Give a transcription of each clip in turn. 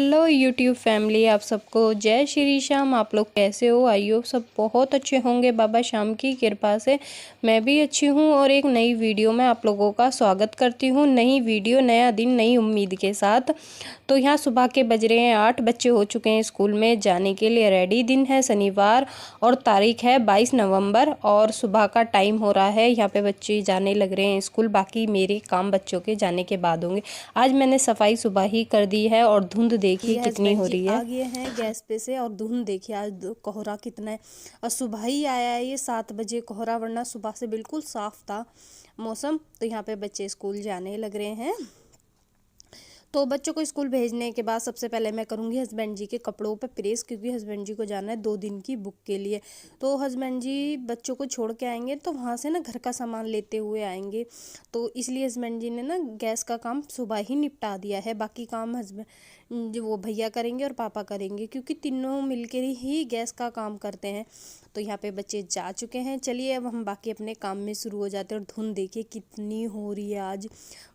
Hello YouTube family, आप सबको जय श्री श्याम। आप लोग कैसे हो? आई होप सब बहुत अच्छे होंगे बाबा श्याम की कृपा से। मैं भी अच्छी हूँ और एक नई वीडियो में आप लोगों का स्वागत करती हूँ। नई वीडियो, नया दिन, नई उम्मीद के साथ। तो यहाँ सुबह के बज रहे हैं 8। बच्चे हो चुके हैं स्कूल में जाने के लिए रेडी। दिन है शनिवार और तारीख है 22 नवंबर और सुबह का टाइम हो रहा है। यहाँ पे बच्चे जाने लग रहे हैं स्कूल। बाकी मेरे काम बच्चों के जाने के बाद होंगे। आज मैंने सफाई सुबह ही कर दी है और धुंध देखिए कितनी हो रही है। आ गए हैं गैस पे से और धुंध देखिए आज कोहरा कितना है। और सुबह ही आया है ये 7 बजे कोहरा, वरना सुबह से बिल्कुल साफ था मौसम। तो यहाँ पे बच्चे स्कूल जाने लग रहे हैं। तो बच्चों को स्कूल भेजने के बाद सबसे पहले मैं करूँगी हस्बैंड जी के कपड़ों पे प्रेस, क्योंकि हस्बैंड जी को जाना है 2 दिन की बुक के लिए। तो हस्बैंड जी बच्चों को छोड़ के आएंगे तो वहाँ से ना घर का सामान लेते हुए आएंगे। तो इसलिए हस्बैंड जी ने ना गैस का काम सुबह ही निपटा दिया है। बाकी काम हस्बैंड जो वो भैया करेंगे और पापा करेंगे, क्योंकि तीनों मिलकर ही गैस का काम करते हैं। तो यहाँ पे बच्चे जा चुके हैं। चलिए अब हम बाकी अपने काम में शुरू हो जाते हैं। और धुंध देखिए कितनी हो रही है आज।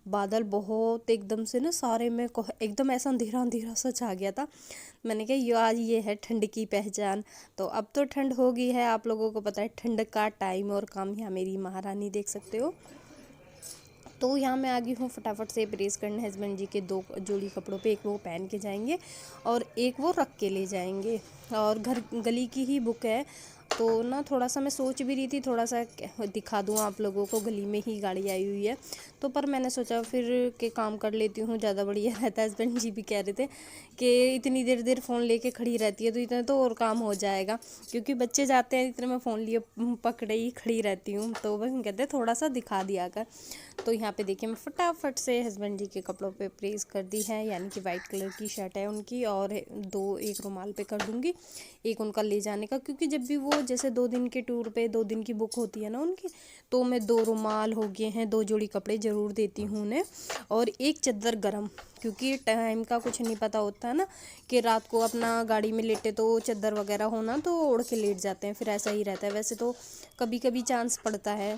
बादल बहुत एकदम से ना सारे में एकदम ऐसा अंधेरा अंधेरा सा छा गया था। मैंने कहा ये आज ये है ठंड की पहचान। तो अब तो ठंड हो गई है, आप लोगों को पता है ठंड का टाइम और काम। यहाँ मेरी महारानी देख सकते हो। तो यहाँ मैं आ गई हूँ फटाफट से प्रेस करने हस्बैंड जी के 2 जोड़ी कपड़ों पे। एक वो पहन के जाएंगे और एक वो रख के ले जाएंगे। और घर गली की ही बुक है, तो ना थोड़ा सा मैं सोच भी रही थी थोड़ा सा दिखा दूँ आप लोगों को। गली में ही गाड़ी आई हुई है तो पर मैंने सोचा फिर के काम कर लेती हूँ, ज़्यादा बढ़िया रहता है। हस्बैंड जी भी कह रहे थे कि इतनी देर देर फ़ोन लेके खड़ी रहती है तो इतना तो और काम हो जाएगा, क्योंकि बच्चे जाते हैं इतने मैं फ़ोन लिए पकड़े ही खड़ी रहती हूँ। तो वह कहते थोड़ा सा दिखा दिया कर। तो यहाँ पे देखिए मैं फटाफट से हस्बैंड जी के कपड़ों पे प्रेस कर दी है। यानी कि वाइट कलर की शर्ट है उनकी और एक रुमाल पे कर दूँगी, एक उनका ले जाने का। क्योंकि जब भी वो जैसे 2 दिन के टूर पे 2 दिन की बुक होती है ना उनकी, तो मैं 2 रुमाल हो गए हैं, 2 जोड़ी कपड़े ज़रूर देती हूँ उन्हें और एक चद्दर गरम। क्योंकि टाइम का कुछ नहीं पता होता है ना, कि रात को अपना गाड़ी में लेटे तो चद्दर वगैरह होना तो ओढ़ के लेट जाते हैं, फिर ऐसा ही रहता है। वैसे तो कभी कभी चांस पड़ता है।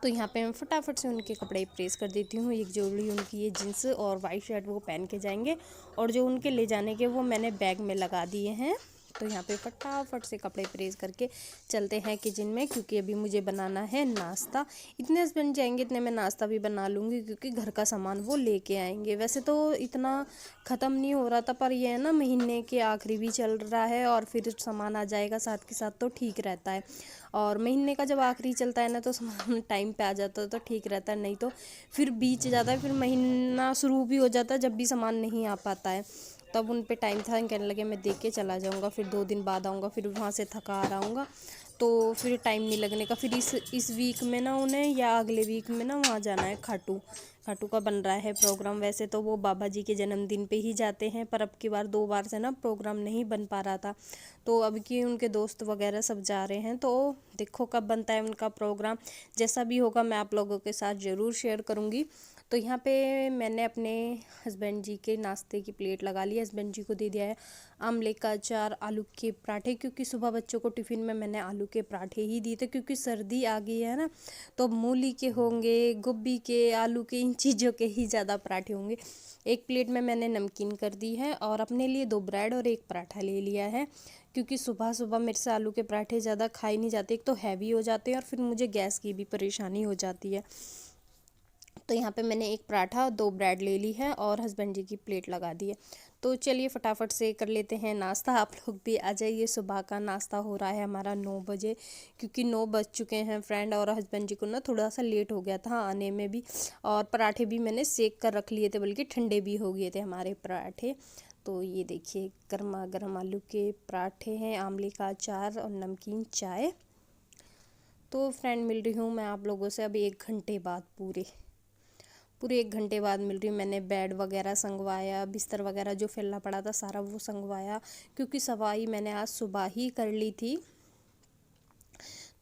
तो यहाँ पे मैं फटाफट से उनके कपड़े प्रेस कर देती हूँ। एक जोड़ी उनकी ये जीन्स और वाइट शर्ट वो पहन के जाएंगे और जो उनके ले जाने के वो मैंने बैग में लगा दिए हैं। तो यहाँ पे फटाफट से कपड़े प्रेस करके चलते हैं किचन में, क्योंकि अभी मुझे बनाना है नाश्ता। इतने हस्बैंड जाएंगे इतने मैं नाश्ता भी बना लूँगी, क्योंकि घर का सामान वो लेके आएंगे। वैसे तो इतना ख़त्म नहीं हो रहा था, पर ये है ना महीने के आखिरी भी चल रहा है और फिर सामान आ जाएगा साथ के साथ तो ठीक रहता है। और महीने का जब आखिरी चलता है ना तो सामान टाइम पे आ जाता है तो ठीक रहता है, नहीं तो फिर बीच जाता है, फिर महीना शुरू भी हो जाता है जब भी सामान नहीं आ पाता है। तब उन पे टाइम था, कहने लगे मैं देख के चला जाऊँगा, फिर 2 दिन बाद आऊँगा, फिर वहाँ से थका आ आऊँगा तो फिर टाइम नहीं लगने का। फिर इस वीक में ना उन्हें या अगले वीक में ना वहाँ जाना है खाटू। खाटू का बन रहा है प्रोग्राम। वैसे तो वो बाबा जी के जन्मदिन पे ही जाते हैं, पर अब की बार 2 बार से ना प्रोग्राम नहीं बन पा रहा था, तो अब की उनके दोस्त वगैरह सब जा रहे हैं। तो देखो कब बनता है उनका प्रोग्राम। जैसा भी होगा मैं आप लोगों के साथ ज़रूर शेयर करूँगी। तो यहाँ पे मैंने अपने हस्बैंड जी के नाश्ते की प्लेट लगा ली। हस्बैंड जी को दे दिया है आमले का अचार, आलू के पराठे, क्योंकि सुबह बच्चों को टिफ़िन में मैंने आलू के पराठे ही दिए थे। क्योंकि सर्दी आ गई है ना, तो मूली के होंगे, गोभी के, आलू के, इन चीज़ों के ही ज़्यादा पराठे होंगे। एक प्लेट में मैंने नमकीन कर दी है और अपने लिए 2 ब्रेड और 1 पराठा ले लिया है, क्योंकि सुबह सुबह मेरे से आलू के पराठे ज़्यादा खाए नहीं जाते। एक तो हैवी हो जाते हैं और फिर मुझे गैस की भी परेशानी हो जाती है। तो यहाँ पे मैंने 1 पराठा 2 ब्रेड ले ली है और हस्बैंड जी की प्लेट लगा दी है। तो चलिए फटाफट से कर लेते हैं नाश्ता। आप लोग भी आ जाइए। सुबह का नाश्ता हो रहा है हमारा 9 बजे, क्योंकि 9 बज चुके हैं फ्रेंड। और हस्बैंड जी को ना थोड़ा सा लेट हो गया था आने में भी, और पराठे भी मैंने सेक कर रख लिए थे, बल्कि ठंडे भी हो गए थे हमारे पराठे। तो ये देखिए गर्मा गर्म आलू के पराठे हैं, आमले का अचार और नमकीन चाय। तो फ्रेंड मिल रही हूँ मैं आप लोगों से अभी 1 घंटे बाद, पूरे 1 घंटे बाद मिल रही हूँ। मैंने बेड वगैरह संगवाया, बिस्तर वगैरह जो फैला पड़ा था सारा वो संगवाया, क्योंकि सफाई मैंने आज सुबह ही कर ली थी।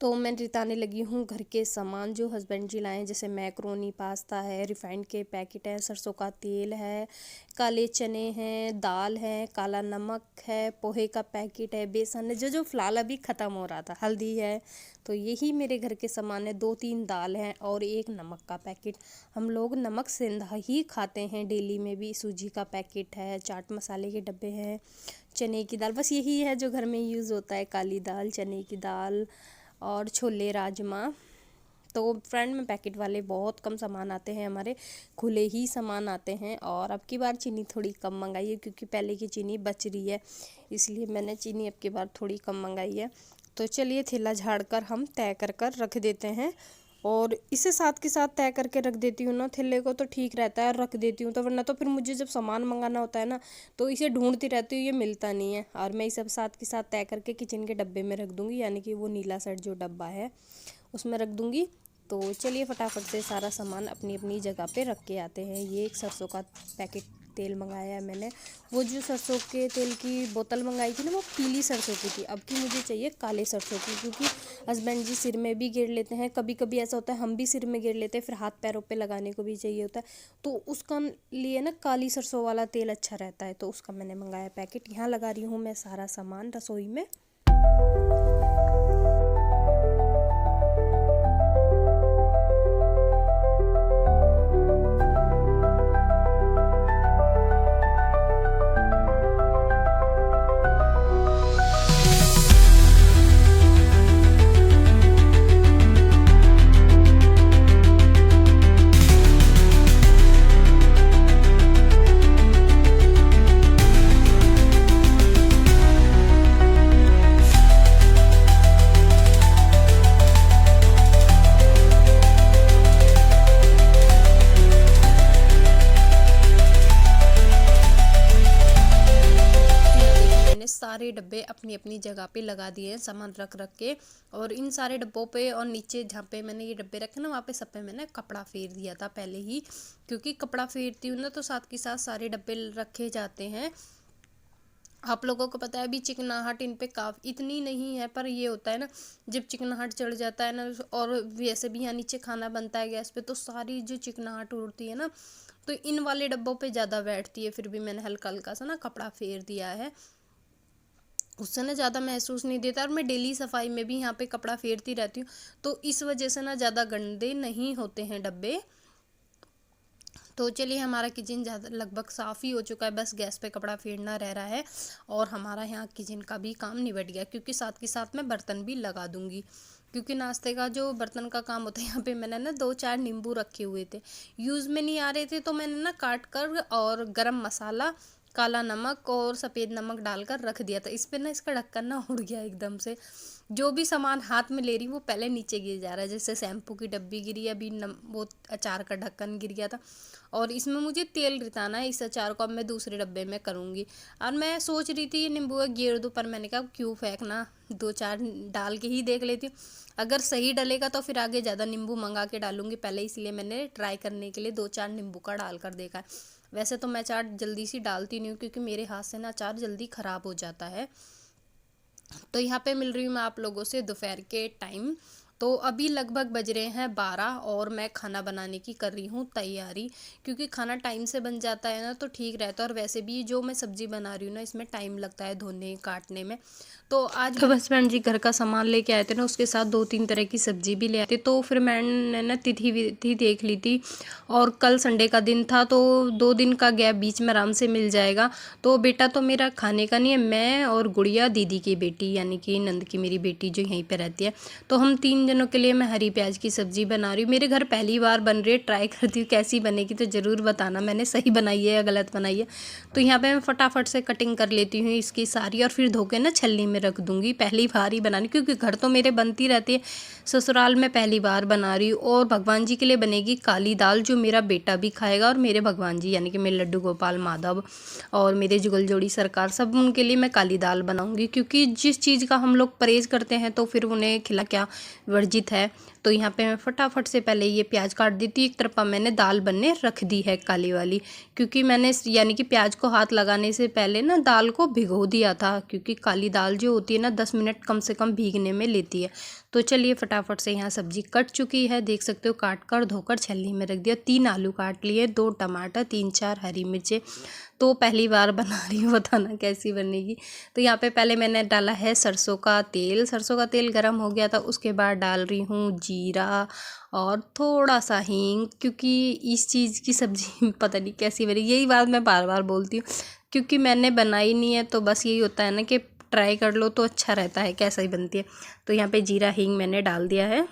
तो मैं रिताने लगी हूँ घर के सामान जो हस्बैंड जी लाए हैं, जैसे मैक्रोनी पास्ता है, रिफाइंड के पैकेट है, सरसों का तेल है, काले चने हैं, दाल है, काला नमक है, पोहे का पैकेट है, बेसन है, जो फ़िलहाल अभी ख़त्म हो रहा था, हल्दी है। तो यही मेरे घर के सामान है। 2-3 दाल हैं और एक नमक का पैकेट। हम लोग नमक सेंधा ही खाते हैं डेली में भी। सूजी का पैकेट है, चाट मसाले के डब्बे हैं, चने की दाल, बस यही है जो घर में यूज़ होता है। काली दाल, चने की दाल और छोले राजमा। तो फ्रेंड में पैकेट वाले बहुत कम सामान आते हैं, हमारे खुले ही सामान आते हैं। और अब की बार चीनी थोड़ी कम मंगाई है, क्योंकि पहले की चीनी बच रही है, इसलिए मैंने चीनी अब की बार थोड़ी कम मंगाई है। तो चलिए थैला झाड़ कर हम तय कर रख देते हैं, और इसे साथ के साथ तय करके रख देती हूँ ना थैले को, तो ठीक रहता है। रख देती हूँ तो, वरना तो फिर मुझे जब सामान मंगाना होता है ना, तो इसे ढूंढती रहती हूँ, ये मिलता नहीं है। और मैं इसे साथ के साथ तय करके किचन के डब्बे में रख दूँगी, यानी कि वो नीला सेट जो डब्बा है उसमें रख दूँगी। तो चलिए फटाफट से सारा सामान अपनी अपनी जगह पे रख के आते हैं। ये एक सरसों का पैकेट तेल मंगाया है मैंने। वो जो सरसों के तेल की बोतल मंगाई थी ना, वो पीली सरसों की थी। अब की मुझे चाहिए काले सरसों की, क्योंकि हस्बैंड जी सिर में भी गेर लेते हैं। कभी कभी ऐसा होता है हम भी सिर में गेर लेते हैं, फिर हाथ पैरों पे लगाने को भी चाहिए होता है। तो उसका लिए ना काली सरसों वाला तेल अच्छा रहता है, तो उसका मैंने मंगाया पैकेट। यहाँ लगा रही हूँ मैं सारा सामान रसोई में। सारे डब्बे अपनी अपनी जगह पे लगा दिए हैं, सामान रख के। और इन सारे डब्बों पे और नीचे जहाँ पे मैंने ये डब्बे रखे ना, वहाँ पे सब पे मैंने कपड़ा फेर दिया था पहले ही, क्योंकि कपड़ा फेरती हूँ ना तो साथ के साथ सारे डब्बे रखे जाते हैं। आप लोगों को पता है अभी चिकनाहट इन पे काफ़ी इतनी नहीं है, पर ये होता है ना, जब चिकनाहट चढ़ जाता है ना, और वैसे भी यहाँ नीचे खाना बनता है गैस पे, तो सारी जो चिकनाहट उड़ती है ना, तो इन वाले डब्बों पे ज़्यादा बैठती है। फिर भी मैंने हल्का हल्का सा ना कपड़ा फेर दिया है, उससे ना ज़्यादा महसूस नहीं देता। और मैं डेली सफाई में भी यहाँ पे कपड़ा फेरती रहती हूँ, तो इस वजह से ना ज़्यादा गंदे नहीं होते हैं डब्बे। तो चलिए हमारा किचन ज़्यादा लगभग साफ़ ही हो चुका है, बस गैस पे कपड़ा फेरना रह रहा है, और हमारा यहाँ किचन का भी काम निबट गया। क्योंकि साथ के साथ मैं बर्तन भी लगा दूँगी, क्योंकि नाश्ते का जो बर्तन का काम होता है, यहाँ पे मैंने ना 2-4 नींबू रखे हुए थे, यूज़ में नहीं आ रहे थे, तो मैंने ना काट कर और गरम मसाला, काला नमक और सफ़ेद नमक डालकर रख दिया था। इस पर ना इसका ढक्कन ना उड़ गया एकदम से। जो भी सामान हाथ में ले रही वो पहले नीचे गिर जा रहा है, जैसे शैम्पू की डब्बी गिरी, अभी वो अचार का ढक्कन गिर गया था। और इसमें मुझे तेल रिताना है, इस अचार को अब मैं दूसरे डब्बे में करूँगी। और मैं सोच रही थी ये नींबू गिर दूँ, पर मैंने कहा क्यों फेंकना, 2-4 डाल के ही देख लेती हूँ, अगर सही डलेगा तो फिर आगे ज़्यादा नींबू मंगा के डालूंगी पहले, इसलिए मैंने ट्राई करने के लिए 2-4 नींबू का डाल कर देखा है। वैसे तो मैं अचार जल्दी सी डालती नहीं हूँ, क्योंकि मेरे हाथ से ना अचार जल्दी ख़राब हो जाता है। तो यहाँ पे मिल रही हूँ मैं आप लोगों से दोपहर के टाइम। तो अभी लगभग बज रहे हैं 12, और मैं खाना बनाने की कर रही हूँ तैयारी, क्योंकि खाना टाइम से बन जाता है ना तो ठीक रहता है। और वैसे भी जो मैं सब्ज़ी बना रही हूँ ना, इसमें टाइम लगता है धोने काटने में। तो आज जब हस्बैंड जी घर का सामान लेके आए थे ना, उसके साथ 2-3 तरह की सब्ज़ी भी ले आते, तो फिर मैंने ना तिथि विधि देख ली थी, और कल संडे का दिन था, तो 2 दिन का गैप बीच में आराम से मिल जाएगा। तो बेटा तो मेरा खाने का नहीं है, मैं और गुड़िया दीदी की बेटी, यानी कि नंद की मेरी बेटी जो यहीं पे रहती है, तो हम 3 जनों के लिए मैं हरी प्याज की सब्ज़ी बना रही हूँ। मेरे घर पहली बार बन रही है, ट्राई करती हूँ कैसी बनेगी, तो ज़रूर बताना मैंने सही बनाई है या गलत बनाई है। तो यहाँ पे मैं फटाफट से कटिंग कर लेती हूँ इसकी सारी, और फिर धो के ना छलनी में रख दूँगी। पहली बार ही बनानी, क्योंकि घर तो मेरे बनती रहती है, ससुराल में पहली बार बना रही हूँ। और भगवान जी के लिए बनेगी काली दाल, जो मेरा बेटा भी खाएगा, और मेरे भगवान जी यानी कि मेरे लड्डू गोपाल माधव और मेरे जुगल जोड़ी सरकार, सब उनके लिए मैं काली दाल बनाऊंगी। क्योंकि जिस चीज़ का हम लोग परहेज़ करते हैं, तो फिर उन्हें खिला क्या वर्जित है। तो यहाँ पे मैं फटाफट से पहले ये प्याज काट दी थी, एक तरफा मैंने दाल बनने रख दी है काली वाली, क्योंकि मैंने यानी कि प्याज को हाथ लगाने से पहले ना दाल को भिगो दिया था, क्योंकि काली दाल जो होती है ना 10 मिनट कम से कम भीगने में लेती है। तो चलिए फटाफट से यहाँ सब्जी कट चुकी है, देख सकते हो काट कर धोकर छलनी में रख दिया। 3 आलू काट लिए, 2 टमाटर, 3-4 हरी मिर्चें। तो पहली बार बना रही हूँ, बताना कैसी बनेगी। तो यहाँ पे पहले मैंने डाला है सरसों का तेल गर्म हो गया था, उसके बाद डाल रही हूँ जीरा और थोड़ा सा हींग, क्योंकि इस चीज़ की सब्ज़ी पता नहीं कैसी बनी। यही बात मैं बार बार बोलती हूँ, क्योंकि मैंने बनाई नहीं है, तो बस यही होता है ना कि ट्राई कर लो तो अच्छा रहता है कैसा ही बनती है। तो यहाँ पे जीरा हींग मैंने डाल दिया है।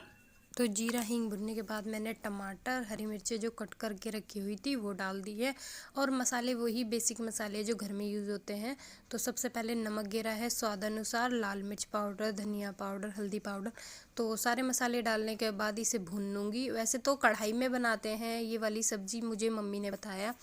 तो जीरा हींग भुनने के बाद मैंने टमाटर, हरी मिर्चें जो कट करके रखी हुई थी वो डाल दी है, और मसाले वही बेसिक मसाले जो घर में यूज़ होते हैं। तो सबसे पहले नमक गिरा है स्वाद अनुसार, लाल मिर्च पाउडर, धनिया पाउडर, हल्दी पाउडर। तो सारे मसाले डालने के बाद इसे भून लूँगी। वैसे तो कढ़ाई में बनाते हैं ये वाली सब्ज़ी, मुझे मम्मी ने बताया,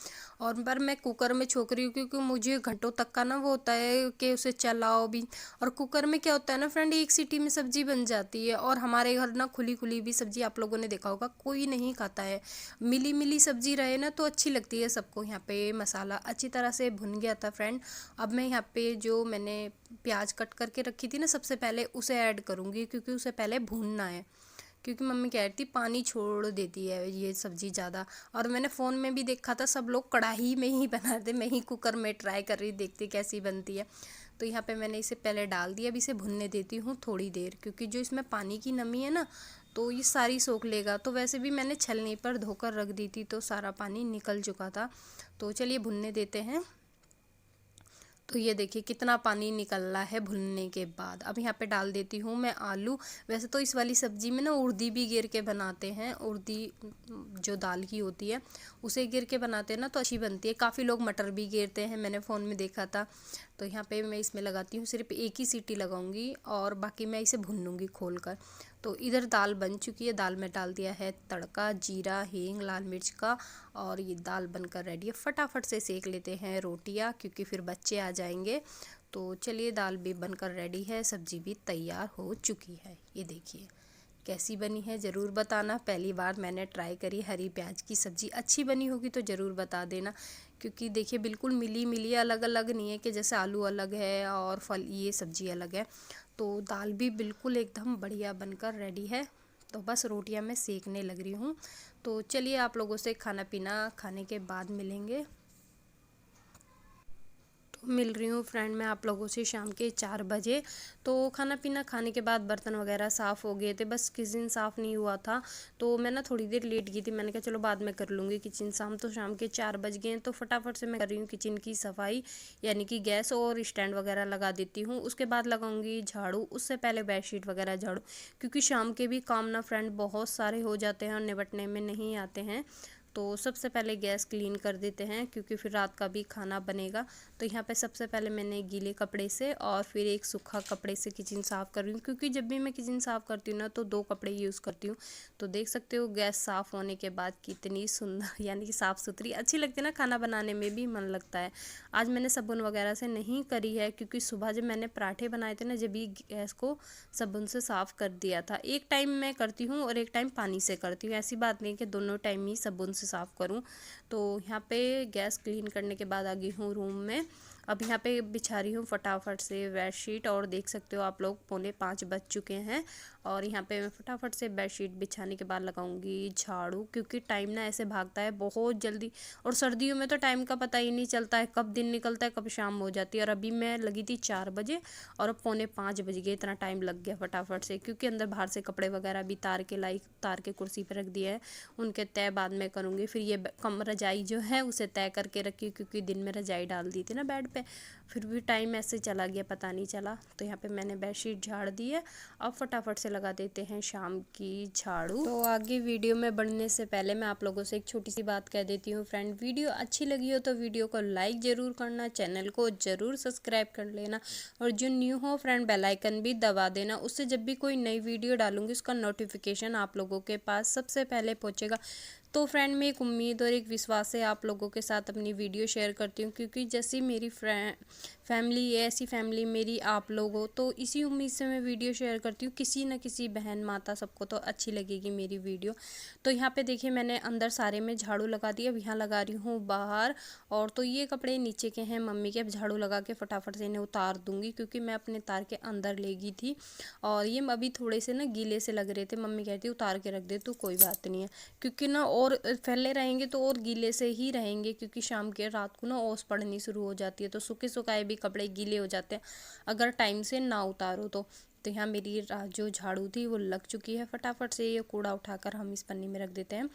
और पर मैं कुकर में छोंक रही हूँ, क्योंकि मुझे घंटों तक का ना वो होता है कि उसे चलाओ भी। और कुकर में क्या होता है ना फ्रेंड, एक सीटी में सब्ज़ी बन जाती है। और हमारे घर ना खुली खुली भी सब्ज़ी आप लोगों ने देखा होगा कोई नहीं खाता है, मिली मिली सब्ज़ी रहे ना तो अच्छी लगती है सबको। यहाँ पे मसाला अच्छी तरह से भुन गया था फ्रेंड। अब मैं यहाँ पे जो मैंने प्याज कट करके रखी थी ना सबसे पहले, उसे ऐड करूँगी, क्योंकि उसे पहले भूनना है, क्योंकि मम्मी कह रही थी पानी छोड़ देती है ये सब्ज़ी ज़्यादा। और मैंने फ़ोन में भी देखा था सब लोग कढ़ाई में ही बनाते, मैं ही कुकर में ट्राई कर रही देखती कैसी बनती है। तो यहाँ पे मैंने इसे पहले डाल दिया। अब इसे भुनने देती हूँ थोड़ी देर, क्योंकि जो इसमें पानी की नमी है ना तो ये सारी सोख लेगा। तो वैसे भी मैंने छलनी पर धोकर रख दी थी, तो सारा पानी निकल चुका था। तो चलिए भुनने देते हैं। तो ये देखिए कितना पानी निकल रहा है भुनने के बाद। अब यहाँ पे डाल देती हूँ मैं आलू। वैसे तो इस वाली सब्ज़ी में ना उड़दी भी गिर के बनाते हैं, उड़दी जो दाल की होती है उसे गिर के बनाते हैं ना तो अच्छी बनती है। काफ़ी लोग मटर भी गिरते हैं, मैंने फ़ोन में देखा था। तो यहाँ पे मैं इसमें लगाती हूँ, सिर्फ एक ही सीटी लगाऊंगी और बाकी मैं इसे भून लूँगी खोल कर। तो इधर दाल बन चुकी है, दाल में डाल दिया है तड़का, जीरा, हींग, लाल मिर्च का, और ये दाल बनकर रेडी है। फटाफट से सेक लेते हैं रोटियां, क्योंकि फिर बच्चे आ जाएंगे। तो चलिए दाल भी बनकर रेडी है, सब्जी भी तैयार हो चुकी है। ये देखिए कैसी बनी है ज़रूर बताना। पहली बार मैंने ट्राई करी हरी प्याज की सब्ज़ी, अच्छी बनी होगी तो ज़रूर बता देना। क्योंकि देखिए बिल्कुल मिली मिली, अलग अलग नहीं है कि जैसे आलू अलग है और फल ये सब्ज़ी अलग है। तो दाल भी बिल्कुल एकदम बढ़िया बनकर रेडी है। तो बस रोटियां मैं सेकने लग रही हूँ। तो चलिए आप लोगों से खाना पीना खाने के बाद मिलेंगे। मिल रही हूँ फ्रेंड मैं आप लोगों से शाम के 4 बजे। तो खाना पीना खाने के बाद बर्तन वगैरह साफ़ हो गए थे, बस किचन साफ़ नहीं हुआ था। तो मैं ना थोड़ी देर लेट गई थी, मैंने कहा चलो बाद में कर लूँगी किचन साफ़। तो शाम के 4 बज गए हैं, तो फटाफट से मैं कर रही हूँ किचन की सफाई, यानी कि गैस और स्टैंड वगैरह लगा देती हूँ। उसके बाद लगाऊंगी झाड़ू, उससे पहले बेडशीट वगैरह झाड़ू, क्योंकि शाम के भी काम ना फ्रेंड बहुत सारे हो जाते हैं और निपटने में नहीं आते हैं। तो सबसे पहले गैस क्लीन कर देते हैं, क्योंकि फिर रात का भी खाना बनेगा। तो यहाँ पे सबसे पहले मैंने गीले कपड़े से और फिर एक सूखा कपड़े से किचन साफ़ कर रही हूँ, क्योंकि जब भी मैं किचन साफ़ करती हूँ ना तो 2 कपड़े यूज़ करती हूँ। तो देख सकते हो गैस साफ़ होने के बाद कितनी सुंदर यानी कि साफ़ सुथरी अच्छी लगती है ना, खाना बनाने में भी मन लगता है। आज मैंने साबुन वगैरह से नहीं करी है, क्योंकि सुबह जब मैंने पराठे बनाए थे ना जब भी गैस को साबुन से साफ़ कर दिया था। एक टाइम मैं करती हूँ और एक टाइम पानी से करती हूँ, ऐसी बात नहीं कि दोनों टाइम ही साबुन से साफ़ करूँ। तो यहाँ पे गैस क्लीन करने के बाद आ गई हूँ रूम में। अब यहाँ पे बिछा रही हूँ फटाफट से बेडशीट, और देख सकते हो आप लोग 4:45 बज चुके हैं। और यहाँ पे मैं फटाफट से बेडशीट बिछाने के बाद लगाऊंगी झाड़ू, क्योंकि टाइम ना ऐसे भागता है बहुत जल्दी। और सर्दियों में तो टाइम का पता ही नहीं चलता है, कब दिन निकलता है कब शाम हो जाती है। और अभी मैं लगी थी 4 बजे और अब 4:45 बज गए, इतना टाइम लग गया फटाफट से, क्योंकि अंदर बाहर से कपड़े वगैरह भी तार के कुर्सी पर रख दिया है, उनके तय बाद में करूँगी। फिर ये कम रजाई जो है उसे तय करके रखी, क्योंकि दिन में रजाई डाल दी थी ना बेड पे, फिर भी टाइम ऐसे चला गया पता नहीं चला। तो यहाँ पे मैंने बेडशीट झाड़ दी है। अब फटाफट से लगा देते हैं शाम की झाड़ू। तो आगे वीडियो में बढ़ने से पहले मैं आप लोगों से एक छोटी सी बात कह देती हूँ फ्रेंड, वीडियो अच्छी लगी हो तो वीडियो को लाइक ज़रूर करना, चैनल को ज़रूर सब्सक्राइब कर लेना, और जो न्यू हो फ्रेंड बेल आइकन भी दबा देना, उससे जब भी कोई नई वीडियो डालूंगी उसका नोटिफिकेशन आप लोगों के पास सबसे पहले पहुँचेगा। तो फ्रेंड मैं एक उम्मीद और एक विश्वास से आप लोगों के साथ अपनी वीडियो शेयर करती हूँ, क्योंकि जैसी मेरी फैमिली है ऐसी फैमिली मेरी आप लोग हो, तो इसी उम्मीद से मैं वीडियो शेयर करती हूँ। किसी न किसी बहन माता सबको तो अच्छी लगेगी मेरी वीडियो। तो यहाँ पे देखिए मैंने अंदर सारे में झाड़ू लगा दिया, अब यहाँ लगा रही हूँ बाहर। और तो ये कपड़े नीचे के हैं मम्मी के, अब झाड़ू लगा के फटाफट से इन्हें उतार दूँगी, क्योंकि मैं अपने तार के अंदर ले गई थी और ये अभी थोड़े से ना गीले से लग रहे थे। मम्मी कहती उतार के रख दे तो कोई बात नहीं है, क्योंकि ना और फैले रहेंगे तो और गीले से ही रहेंगे, क्योंकि शाम के रात को ना ओस पड़नी शुरू हो जाती है, तो सूखे सुखाए भी कपड़े गीले हो जाते हैं अगर टाइम से ना उतारो तो यहाँ मेरी जो झाड़ू थी वो लग चुकी है। फटाफट से ये कूड़ा उठाकर हम इस पन्नी में रख देते हैं।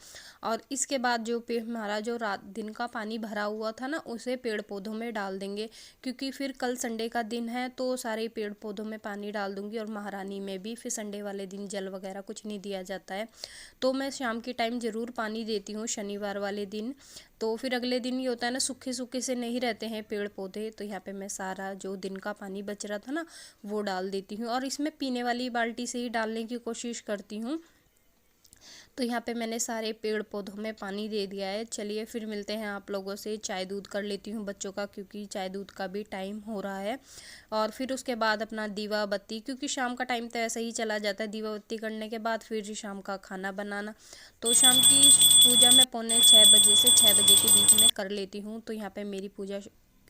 और इसके बाद जो हमारा जो रात दिन का पानी भरा हुआ था ना, उसे पेड़ पौधों में डाल देंगे, क्योंकि फिर कल संडे का दिन है तो सारे पेड़ पौधों में पानी डाल दूंगी और महारानी में भी। फिर संडे वाले दिन जल वगैरह कुछ नहीं दिया जाता है, तो मैं शाम के टाइम ज़रूर पानी देती हूँ शनिवार वाले दिन। तो फिर अगले दिन ये होता है ना, सूखे सूखे से नहीं रहते हैं पेड़ पौधे। तो यहाँ पे मैं सारा जो दिन का पानी बच रहा था ना वो डाल देती हूँ, और इसमें पीने वाली बाल्टी से ही डालने की कोशिश करती हूँ। तो यहाँ पे मैंने सारे पेड़ पौधों में पानी दे दिया है। चलिए फिर मिलते हैं आप लोगों से। चाय दूध कर लेती हूँ बच्चों का, क्योंकि चाय दूध का भी टाइम हो रहा है। और फिर उसके बाद अपना दीवा बत्ती, क्योंकि शाम का टाइम तो ऐसा ही चला जाता है। दीवा बत्ती करने के बाद फिर शाम का खाना बनाना। तो शाम की पूजा मैं 5:45 से 6 बजे के बीच में कर लेती हूँ। तो यहाँ पर मेरी पूजा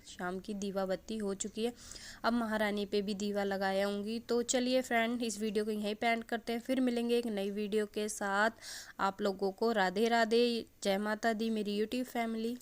शाम की दीवा बत्ती हो चुकी है। अब महारानी पे भी दीवा लगाऊंगी। तो चलिए फ्रेंड इस वीडियो को यहीं पे एंड करते हैं, फिर मिलेंगे एक नई वीडियो के साथ। आप लोगों को राधे राधे, जय माता दी मेरी यूट्यूब फैमिली।